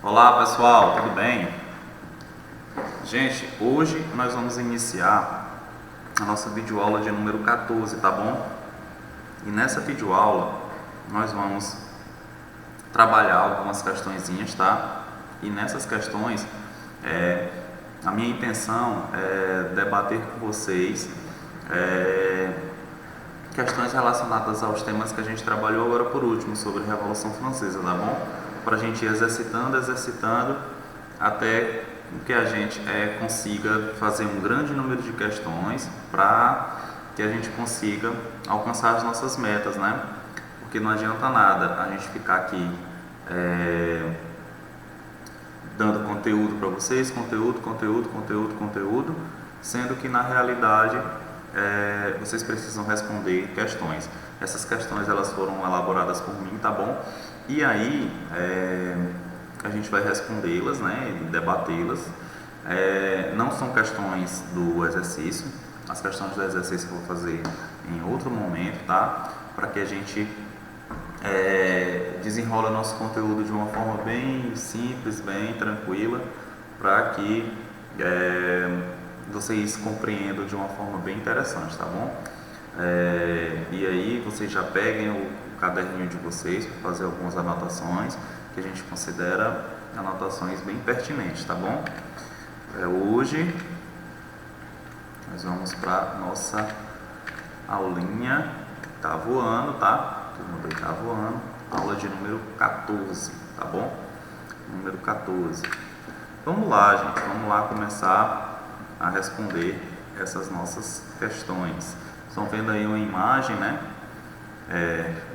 Olá pessoal, tudo bem? Gente, hoje nós vamos iniciar a nossa videoaula de número 14, tá bom? E nessa videoaula nós vamos trabalhar algumas questõezinhas, tá? E nessas questões, a minha intenção é debater com vocês questões relacionadas aos temas que a gente trabalhou agora por último, sobre a Revolução Francesa, tá bom? Para a gente ir exercitando, até que a gente consiga fazer um grande número de questões para que a gente consiga alcançar as nossas metas, né? Porque não adianta nada a gente ficar aqui dando conteúdo para vocês, conteúdo, sendo que na realidade vocês precisam responder questões. Essas questões elas foram elaboradas por mim, tá bom? E aí a gente vai respondê-las, né, e debatê-las. Não são questões do exercício, as questões do exercício eu vou fazer em outro momento, tá? Para que a gente desenrola nosso conteúdo de uma forma bem simples, bem tranquila, para que vocês compreendam de uma forma bem interessante, tá bom? E aí vocês já peguem o caderninho de vocês para fazer algumas anotações que a gente considera anotações bem pertinentes, tá bom? Hoje nós vamos para nossa aulinha, tá voando, tá? Todo mundo aí tá voando. Aula de número 14, tá bom? Número 14. Vamos lá, gente, vamos lá começar a responder essas nossas questões. Estão vendo aí uma imagem, né?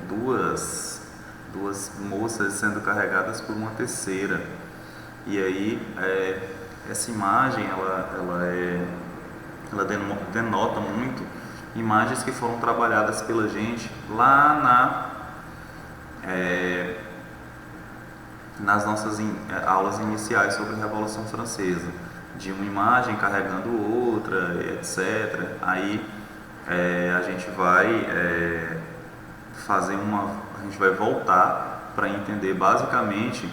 Duas moças sendo carregadas por uma terceira. E aí essa imagem ela denota muito imagens que foram trabalhadas pela gente lá nas nossas aulas iniciais sobre a Revolução Francesa, de uma imagem carregando outra, etc. Aí a gente vai a gente vai voltar para entender basicamente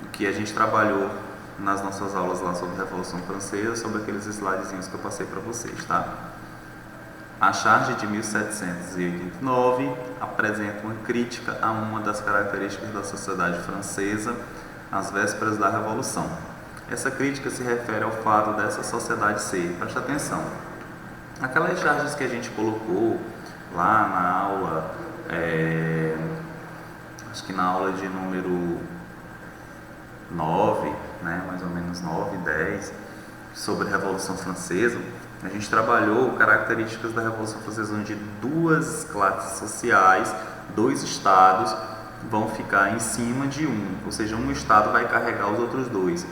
o que a gente trabalhou nas nossas aulas lá sobre a Revolução Francesa, sobre aqueles slidezinhos que eu passei para vocês, tá? A charge de 1789 apresenta uma crítica a uma das características da sociedade francesa às vésperas da Revolução. Essa crítica se refere ao fato dessa sociedade ser, presta atenção, aquelas charges que a gente colocou lá na aula, acho que na aula de número 9, né, mais ou menos 9, 10, sobre a Revolução Francesa, a gente trabalhou características da Revolução Francesa, onde duas classes sociais, dois estados, vão ficar em cima de um, ou seja, um estado vai carregar os outros dois,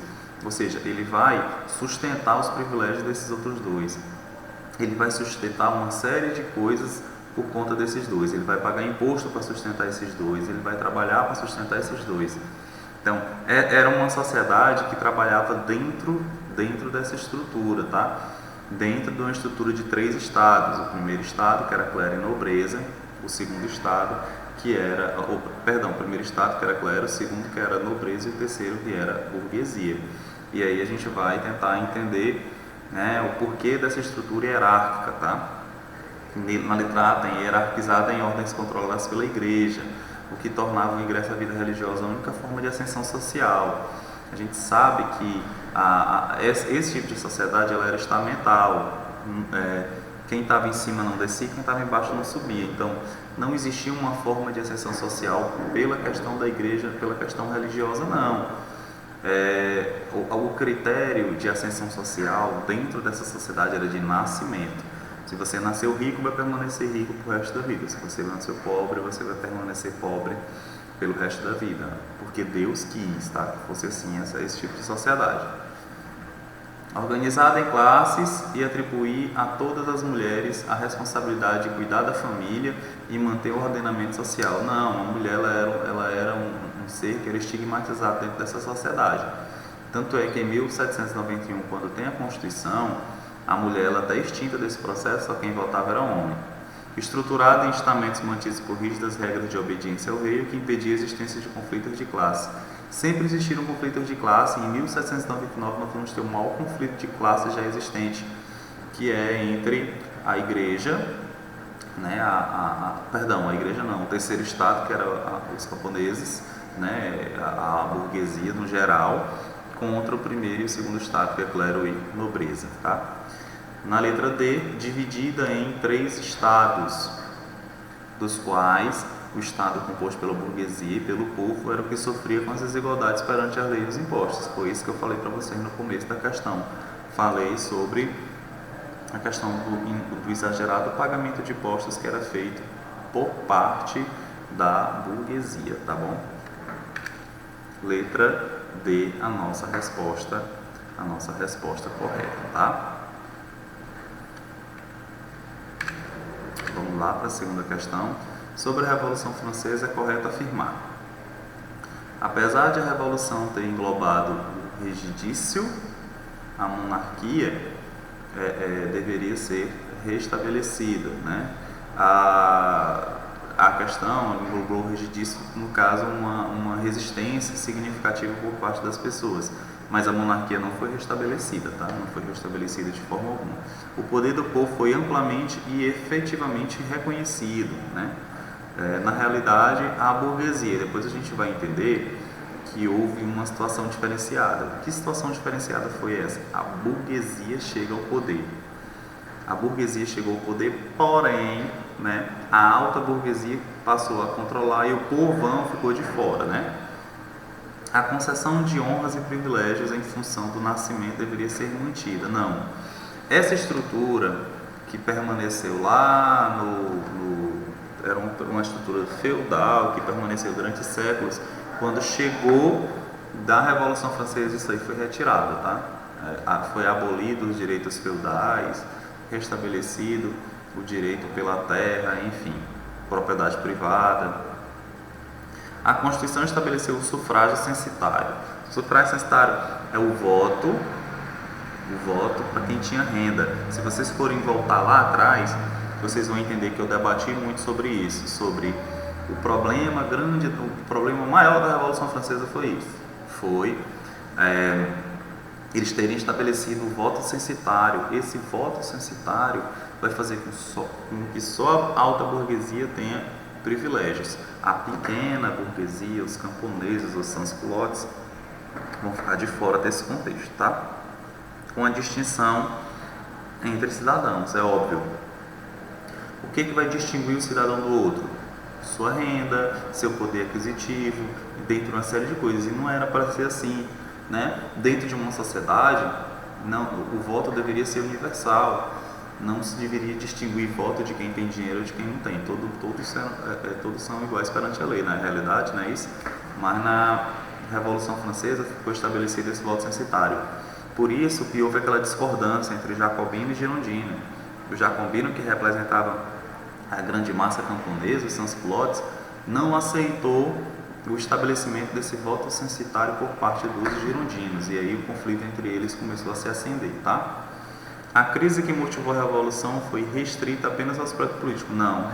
ou seja, ele vai sustentar os privilégios desses outros dois, ele vai sustentar uma série de coisas por conta desses dois, ele vai pagar imposto para sustentar esses dois, ele vai trabalhar para sustentar esses dois. Então, era uma sociedade que trabalhava dentro dessa estrutura, tá? Dentro de uma estrutura de três estados. O primeiro estado, que era clero e nobreza, o segundo estado, o primeiro estado, que era clero, o segundo, que era nobreza, e o terceiro, que era burguesia. E aí a gente vai tentar entender, né, o porquê dessa estrutura hierárquica, tá? Na letra A tem hierarquizada em ordens controladas pela igreja, o que tornava o ingresso à vida religiosa a única forma de ascensão social. A gente sabe que esse tipo de sociedade ela era estamental, quem estava em cima não descia, quem estava embaixo não subia, então não existia uma forma de ascensão social pela questão da igreja, pela questão religiosa, não. O critério de ascensão social dentro dessa sociedade era de nascimento. Se você nasceu rico, vai permanecer rico pro resto da vida. Se você nasceu pobre, você vai permanecer pobre pelo resto da vida, porque Deus quis, tá? Que fosse assim, esse tipo de sociedade. Organizada em classes e atribuir a todas as mulheres a responsabilidade de cuidar da família e manter o ordenamento social. Não, a mulher ela era um ser que era estigmatizado dentro dessa sociedade. Tanto é que em 1791, quando tem a Constituição, a mulher ela está extinta desse processo, só quem votava era homem. Estruturada em estamentos mantidos por rígidas regras de obediência ao rei, o que impedia a existência de conflitos de classe. Sempre existiram conflitos de classe. Em 1799 nós vamos ter o maior conflito de classe já existente, que é entre a igreja, né, a igreja não, o terceiro estado, que era os camponeses, né, a burguesia no geral, contra o primeiro e o segundo estado, que é clero e nobreza, tá? Na letra D, dividida em 3 estados, dos quais o estado composto pela burguesia e pelo povo era o que sofria com as desigualdades perante a lei e os impostos. Foi isso que eu falei para vocês no começo da questão. Falei sobre a questão do exagerado pagamento de impostos que era feito por parte da burguesia, tá bom? Letra D, a nossa resposta correta, tá? Vamos lá para a segunda questão. Sobre a Revolução Francesa, é correto afirmar: apesar de a Revolução ter englobado o regidício, a monarquia deveria ser restabelecida, né? A questão englobou o regidício, no caso, uma resistência significativa por parte das pessoas, mas a monarquia não foi restabelecida, tá? Não foi restabelecida de forma alguma. O poder do povo foi amplamente e efetivamente reconhecido, né? Na realidade, a burguesia, depois a gente vai entender que houve uma situação diferenciada. Que situação diferenciada foi essa? A burguesia chega ao poder. A burguesia chegou ao poder, porém, né, a alta burguesia passou a controlar e o povão ficou de fora, né? A concessão de honras e privilégios em função do nascimento deveria ser mantida. Não. Essa estrutura que permaneceu lá era uma estrutura feudal que permaneceu durante séculos. Quando chegou da Revolução Francesa, isso aí foi retirado, tá? Foi abolido os direitos feudais, restabelecido o direito pela terra, enfim, propriedade privada. A Constituição estabeleceu o sufrágio censitário. O sufrágio censitário é o voto para quem tinha renda. Se vocês forem voltar lá atrás, vocês vão entender que eu debati muito sobre isso, sobre o problema maior da Revolução Francesa foi isso. Foi eles terem estabelecido o voto censitário. Esse voto censitário vai fazer com que só a alta burguesia tenha privilégios. A pequena burguesia, os camponeses, os sans-culottes, vão ficar de fora desse contexto, tá? Com a distinção entre cidadãos, é óbvio. O que vai distinguir o cidadão do outro? Sua renda, seu poder aquisitivo, dentro de uma série de coisas. E não era para ser assim, né? Dentro de uma sociedade, o voto deveria ser universal. Não se deveria distinguir voto de quem tem dinheiro e de quem não tem. Todos são iguais perante a lei, na realidade, não é isso? Mas na Revolução Francesa ficou estabelecido esse voto censitário. Por isso que houve aquela discordância entre jacobino e girondino. O jacobino, que representava a grande massa camponesa, os sans-culottes, não aceitou o estabelecimento desse voto censitário por parte dos girondinos. E aí o conflito entre eles começou a se acender, tá? A crise que motivou a Revolução foi restrita apenas aos aspectos políticos? Não,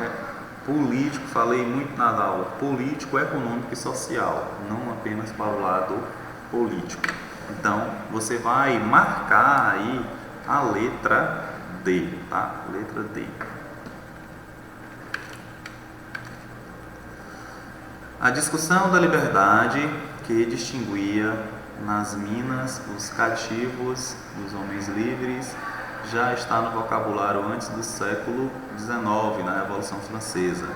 político, falei muito na aula, político, econômico e social, não apenas para o lado político. Então, você vai marcar aí a letra D, tá? Letra D. A discussão da liberdade que distinguia nas minas os cativos dos homens livres já está no vocabulário antes do século XIX, na Revolução Francesa.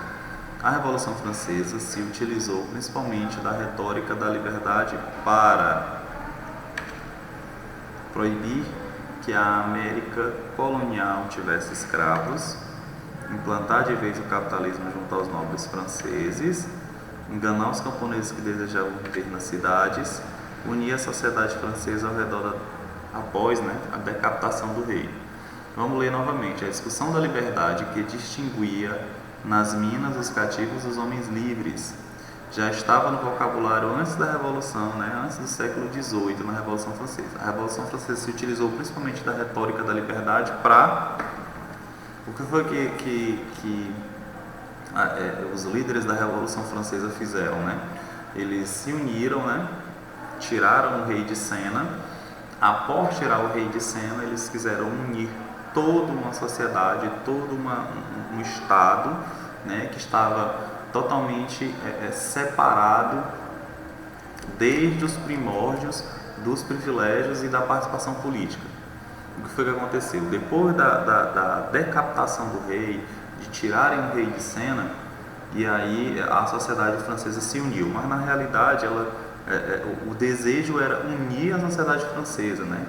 A Revolução Francesa se utilizou principalmente da retórica da liberdade para proibir que a América colonial tivesse escravos, implantar de vez o capitalismo junto aos nobres franceses, enganar os camponeses que desejavam viver nas cidades, unir a sociedade francesa ao redor após a decapitação do rei. Vamos ler novamente. A discussão da liberdade que distinguia nas minas os cativos dos homens livres já estava no vocabulário antes da Revolução, antes do século XVIII, na Revolução Francesa. A Revolução Francesa se utilizou principalmente da retórica da liberdade para... O que foi que os líderes da Revolução Francesa fizeram, eles se uniram, né? Tiraram o rei de cena. Após tirar o rei de cena, eles quiseram unir toda uma sociedade, todo um estado, né, que estava totalmente separado desde os primórdios dos privilégios e da participação política. O que foi que aconteceu? Depois da decapitação do rei, de tirarem o rei de cena, e aí a sociedade francesa se uniu, mas na realidade o desejo era unir a sociedade francesa, né?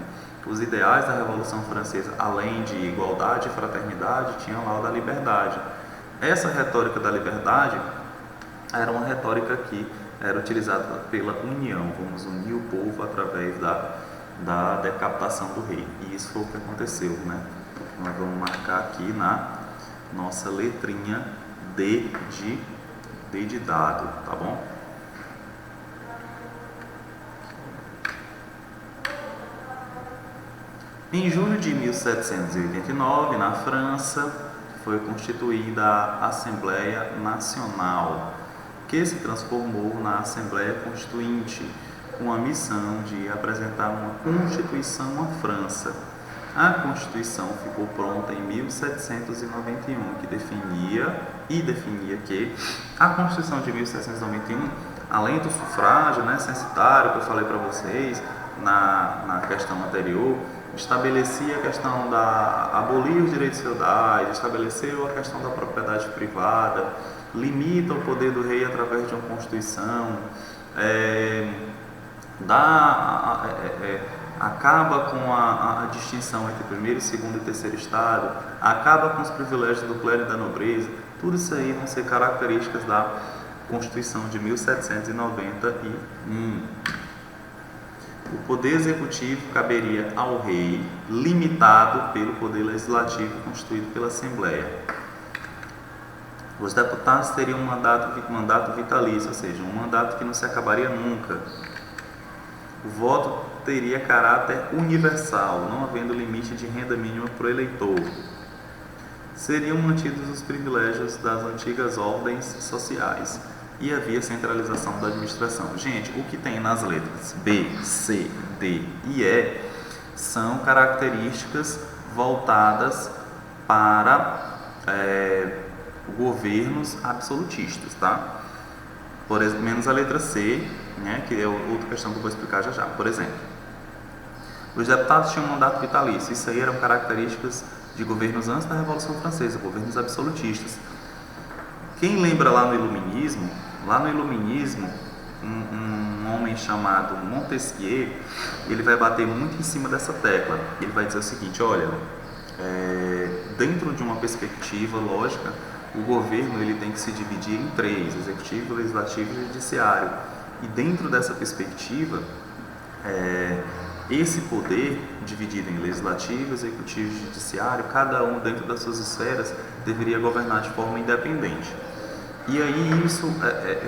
Os ideais da Revolução Francesa, além de igualdade e fraternidade, tinham lá o da liberdade. Essa retórica da liberdade era uma retórica que era utilizada pela união, vamos unir o povo através da decapitação do rei. E isso foi o que aconteceu, né? Nós vamos marcar aqui na nossa letrinha D de dado, tá bom? Em julho de 1789, na França, foi constituída a Assembleia Nacional, que se transformou na Assembleia Constituinte, com a missão de apresentar uma Constituição à França. A Constituição ficou pronta em 1791, que definia que a Constituição de 1791, além do sufrágio, né, censitário, que eu falei para vocês na questão anterior, estabelecia a questão da abolir os direitos feudais, estabeleceu a questão da propriedade privada, limita o poder do rei através de uma Constituição, acaba com a distinção entre primeiro, segundo e terceiro estado, acaba com os privilégios do clero e da nobreza. Tudo isso aí vão ser características da Constituição de 1791. O poder executivo caberia ao rei, limitado pelo poder legislativo constituído pela Assembleia. Os deputados teriam um mandato vitalício, ou seja, um mandato que não se acabaria nunca. O voto teria caráter universal, não havendo limite de renda mínima para o eleitor. Seriam mantidos os privilégios das antigas ordens sociais e havia centralização da administração. Gente, o que tem nas letras B, C, D e E são características voltadas para governos absolutistas, tá? Por exemplo, menos a letra C, né, que é outra questão que eu vou explicar já já. Por exemplo, os deputados tinham um mandato vitalício. Isso aí eram características de governos antes da Revolução Francesa, governos absolutistas. Quem lembra lá no Iluminismo, um homem chamado Montesquieu, ele vai bater muito em cima dessa tecla. Ele vai dizer o seguinte: olha, dentro de uma perspectiva lógica, o governo ele tem que se dividir em três: executivo, legislativo e judiciário. E dentro dessa perspectiva, esse poder dividido em legislativo, executivo e judiciário, cada um dentro das suas esferas deveria governar de forma independente. E aí isso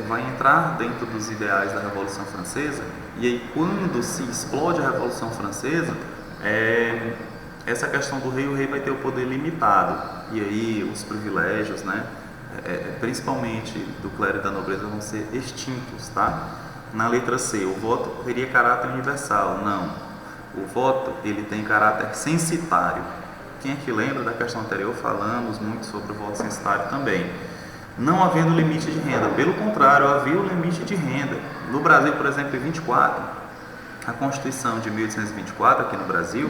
vai entrar dentro dos ideais da Revolução Francesa. E aí quando se explode a Revolução Francesa, essa questão do rei, o rei vai ter o poder limitado. E aí os privilégios, né, principalmente do clero e da nobreza, vão ser extintos, tá? Na letra C, o voto teria caráter universal. Não. O voto ele tem caráter censitário. Quem é que lembra da questão anterior? Falamos muito sobre o voto censitário também. Não havendo limite de renda, pelo contrário, havia o limite de renda. No Brasil, por exemplo, em 24, a Constituição de 1824, aqui no Brasil,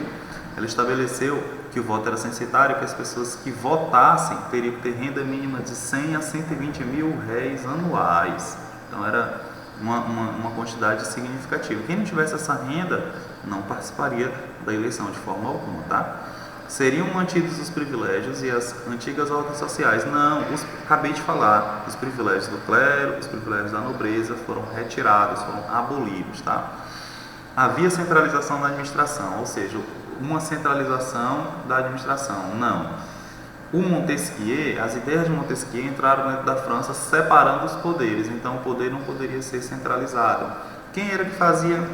ela estabeleceu que o voto era censitário, que as pessoas que votassem teriam que ter renda mínima de 100 a 120 mil réis anuais. Então era uma quantidade significativa. Quem não tivesse essa renda não participaria da eleição de forma alguma, tá? Seriam mantidos os privilégios e as antigas ordens sociais. Não, acabei de falar, os privilégios do clero, os privilégios da nobreza foram retirados, foram abolidos, tá? Havia centralização da administração, ou seja, uma centralização da administração. Não. O Montesquieu, as ideias de Montesquieu entraram dentro da França separando os poderes, então o poder não poderia ser centralizado. Quem era que fazia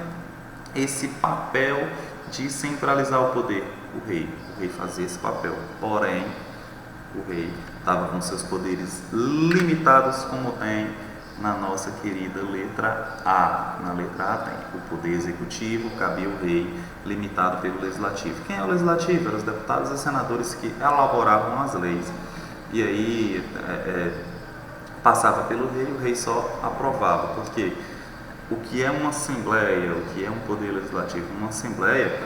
esse papel de centralizar o poder? O rei. O rei fazia esse papel, porém o rei estava com seus poderes limitados como tem na nossa querida letra A. Na letra A tem o poder executivo, cabia ao rei, limitado pelo legislativo. Quem é o legislativo? Eram os deputados e senadores que elaboravam as leis. E aí passava pelo rei, o rei só aprovava. Porque o que é uma assembleia, o que é um poder legislativo? Uma assembleia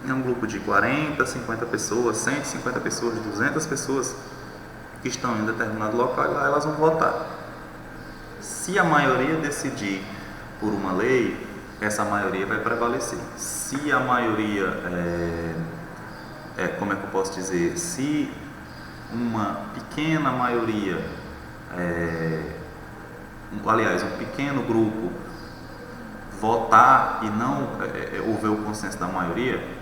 é um grupo de 40, 50 pessoas, 150 pessoas, 200 pessoas que estão em determinado local e lá elas vão votar. Se a maioria decidir por uma lei, essa maioria vai prevalecer. Se a maioria, como é que eu posso dizer, se uma pequena maioria, aliás, um pequeno grupo votar e não houver o consenso da maioria,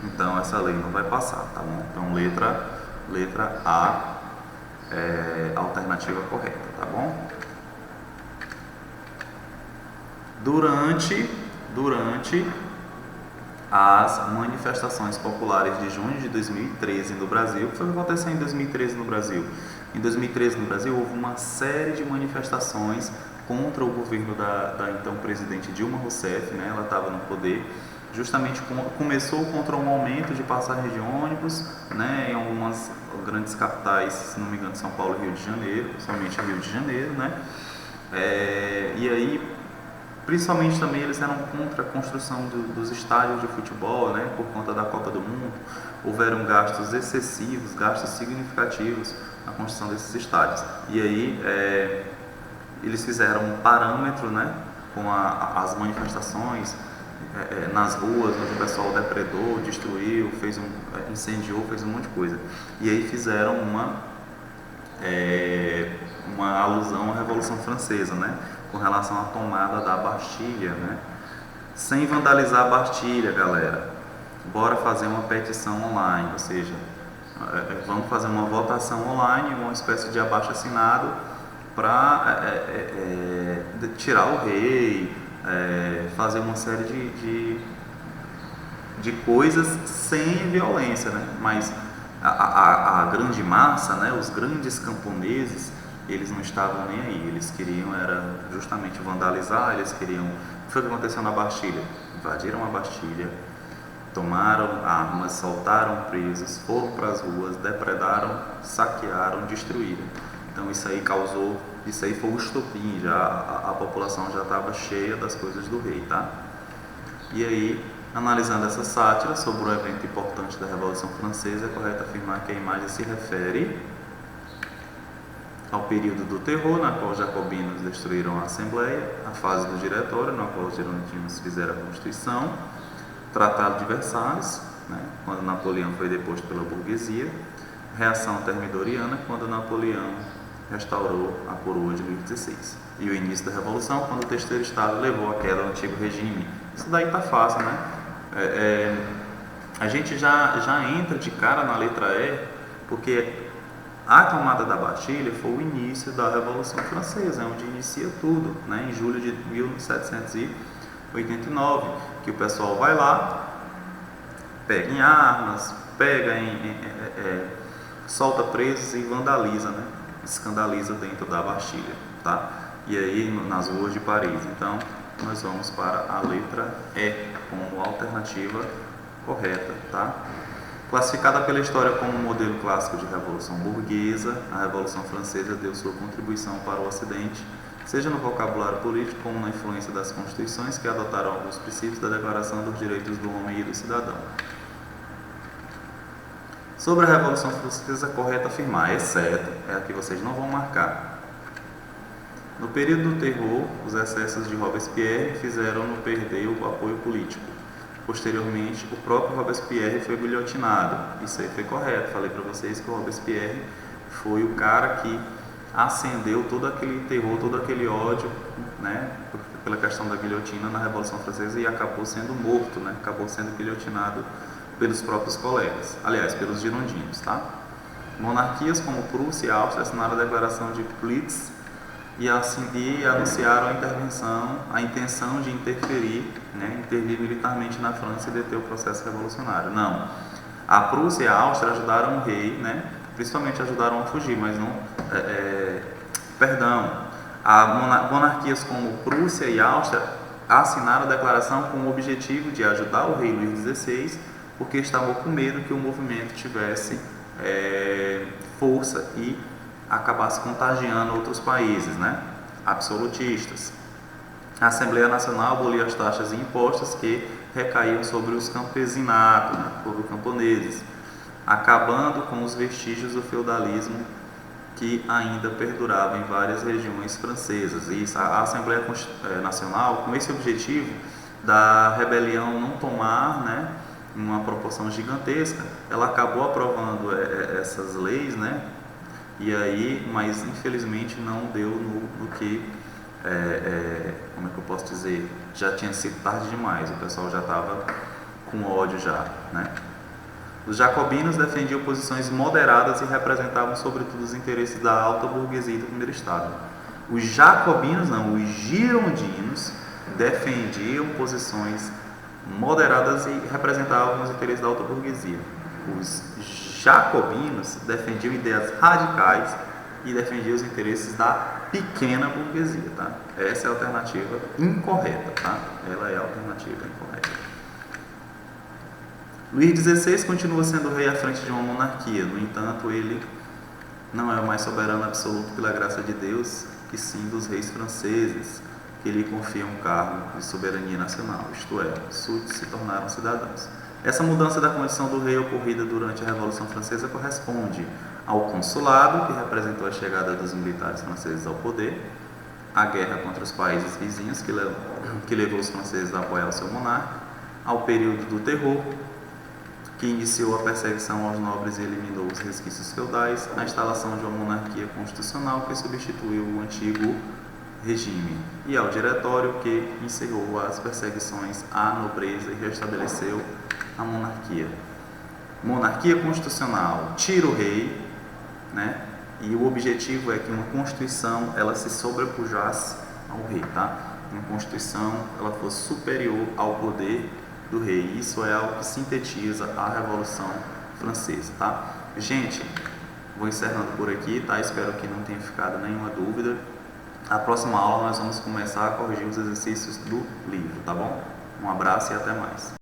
então essa lei não vai passar, tá bom? Então letra A é a alternativa correta, tá bom? Durante as manifestações populares de junho de 2013 no Brasil, o que foi que aconteceu em 2013 no Brasil? Em 2013 no Brasil houve uma série de manifestações contra o governo da então presidente Dilma Rousseff, né? Ela estava no poder, justamente começou contra um aumento de passagens de ônibus, né? Em algumas grandes capitais, se não me engano, São Paulo e Rio de Janeiro, principalmente Rio de Janeiro, né? E aí, principalmente também eles eram contra a construção dos estádios de futebol, né, por conta da Copa do Mundo. Houveram gastos excessivos, gastos significativos na construção desses estádios. E aí eles fizeram um parâmetro, né, com as manifestações nas ruas, onde o pessoal depredou, destruiu, incendiou, fez um monte de coisa. E aí fizeram uma alusão à Revolução Francesa, né, com relação à tomada da Bastilha, né? Sem vandalizar a Bastilha, galera. Bora fazer uma petição online, ou seja, vamos fazer uma votação online, uma espécie de abaixo-assinado para tirar o rei, fazer uma série de coisas sem violência, né? Mas a grande massa, né? Os grandes camponeses, eles não estavam nem aí, eles queriam era justamente vandalizar, eles queriam... O que foi que aconteceu na Bastilha? Invadiram a Bastilha, tomaram armas, soltaram presos, foram para as ruas, depredaram, saquearam, destruíram. Então isso aí foi o estopim, a população já estava cheia das coisas do rei, tá? E aí, analisando essa sátira sobre um evento importante da Revolução Francesa, é correto afirmar que a imagem se refere ao período do terror, na qual os jacobinos destruíram a Assembleia, a fase do Diretório, na qual os girondinos fizeram a Constituição, Tratado de Versalhes, né, quando Napoleão foi deposto pela burguesia, reação termidoriana, quando Napoleão restaurou a coroa de Luís XVI, e o início da Revolução, quando o terceiro Estado levou à queda do antigo regime. Isso daí tá fácil, né? A gente já entra de cara na letra E, porque a tomada da Bastilha foi o início da Revolução Francesa, onde inicia tudo, né? Em julho de 1789, que o pessoal vai lá, pega em armas, solta presos e vandaliza, né? Escandaliza dentro da Bastilha, tá? E aí nas ruas de Paris. Então nós vamos para a letra E como alternativa correta, tá? Classificada pela história como um modelo clássico de revolução burguesa, a Revolução Francesa deu sua contribuição para o Ocidente, seja no vocabulário político como na influência das constituições que adotaram alguns princípios da Declaração dos Direitos do Homem e do Cidadão. Sobre a Revolução Francesa, é correto afirmar, exceto, é a que vocês não vão marcar. No período do terror, os excessos de Robespierre fizeram-no perder o apoio político. Posteriormente, o próprio Robespierre foi guilhotinado. Isso aí foi correto. Falei para vocês que o Robespierre foi o cara que acendeu todo aquele terror, todo aquele ódio, né, pela questão da guilhotina na Revolução Francesa e acabou sendo morto, né, acabou sendo guilhotinado pelos próprios colegas, aliás, pelos girondinos, tá? Monarquias como Prússia e Áustria assinaram a Declaração de Blitz e anunciaram a intenção de intervir militarmente na França e deter o processo revolucionário. Não, a Prússia e a Áustria ajudaram o rei, né? Principalmente ajudaram a fugir, mas não, Monarquias como Prússia e Áustria assinaram a declaração com o objetivo de ajudar o rei Luís XVI, porque estavam com medo que o movimento tivesse força e acabasse contagiando outros países, né, absolutistas. A Assembleia Nacional aboliu as taxas e impostos que recaíam sobre os campesinatos, né, sobre os camponeses, acabando com os vestígios do feudalismo que ainda perdurava em várias regiões francesas. E a Assembleia Nacional, com esse objetivo da rebelião não tomar, né, uma proporção gigantesca, ela acabou aprovando essas leis, né, e aí, mas infelizmente não deu no que, como é que eu posso dizer, já tinha sido tarde demais, o pessoal já estava com ódio já, né. Os jacobinos defendiam posições moderadas e representavam sobretudo os interesses da alta burguesia do primeiro estado. Os jacobinos não, os girondinos defendiam posições moderadas e representavam os interesses da alta burguesia. Os jacobinos defendiam ideias radicais e defendiam os interesses da pequena burguesia, tá? Essa é a alternativa incorreta, tá? Ela é a alternativa incorreta. Luís XVI continua sendo rei à frente de uma monarquia, no entanto, ele não é o mais soberano absoluto pela graça de Deus, que sim dos reis franceses, que lhe confiam um cargo de soberania nacional, isto é, os súditos se tornaram cidadãos. Essa mudança da condição do rei ocorrida durante a Revolução Francesa corresponde ao consulado, que representou a chegada dos militares franceses ao poder, a guerra contra os países vizinhos, que levou os franceses a apoiar o seu monarca, ao período do terror, que iniciou a perseguição aos nobres e eliminou os resquícios feudais, a instalação de uma monarquia constitucional que substituiu o antigo regime, e ao diretório, que encerrou as perseguições à nobreza e restabeleceu a monarquia. Monarquia constitucional tira o rei, né? E o objetivo é que uma constituição ela se sobrepujasse ao rei, tá? Uma constituição ela fosse superior ao poder do rei. Isso é algo que sintetiza a Revolução Francesa, tá? Gente, vou encerrando por aqui, tá? Espero que não tenha ficado nenhuma dúvida. Na próxima aula nós vamos começar a corrigir os exercícios do livro, tá bom? Um abraço e até mais.